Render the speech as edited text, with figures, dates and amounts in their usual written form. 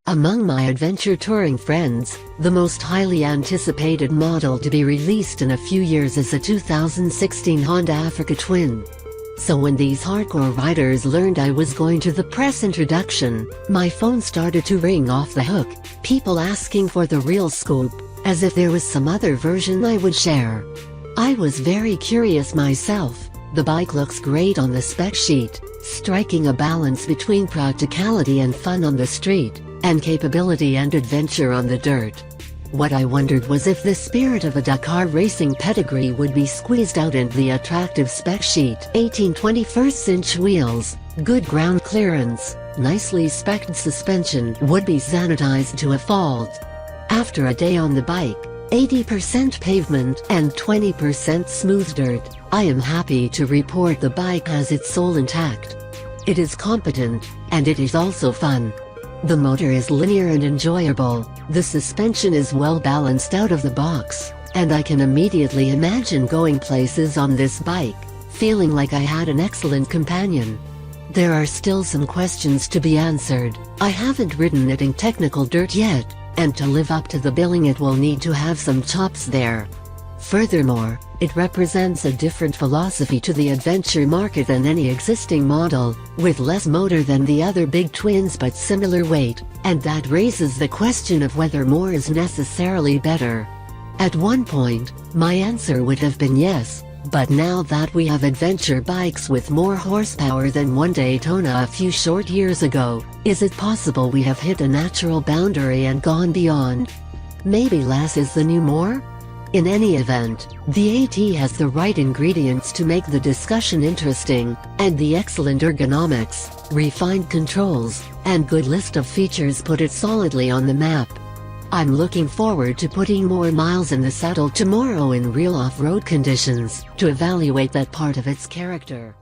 Among my adventure touring friends, the most highly anticipated model to be released in a few years is a 2016 Honda Africa Twin. So when these hardcore riders learned I was going to the press introduction, my phone started to ring off the hook, people asking for the real scoop, as if there was some other version I would share. I was very curious myself. The bike looks great on the spec sheet, striking a balance between practicality and fun on the street, and capability and adventure on the dirt. What I wondered was if the spirit of a Dakar racing pedigree would be squeezed out in the attractive spec sheet. 18 21st-inch wheels, good ground clearance, nicely spec'd suspension would be sanitized to a fault. After a day on the bike, 80% pavement and 20% smooth dirt, I am happy to report the bike has its soul intact. It is competent, and it is also fun. The motor is linear and enjoyable, the suspension is well balanced out of the box, and I can immediately imagine going places on this bike, feeling like I had an excellent companion. There are still some questions to be answered. I haven't ridden it in technical dirt yet, and to live up to the billing it will need to have some chops there. Furthermore, it represents a different philosophy to the adventure market than any existing model, with less motor than the other big twins but similar weight, and that raises the question of whether more is necessarily better. At one point, my answer would have been yes, but now that we have adventure bikes with more horsepower than one Daytona a few short years ago, is it possible we have hit a natural boundary and gone beyond? Maybe less is the new more? In any event, the AT has the right ingredients to make the discussion interesting, and the excellent ergonomics, refined controls, and good list of features put it solidly on the map. I'm looking forward to putting more miles in the saddle tomorrow in real off-road conditions, to evaluate that part of its character.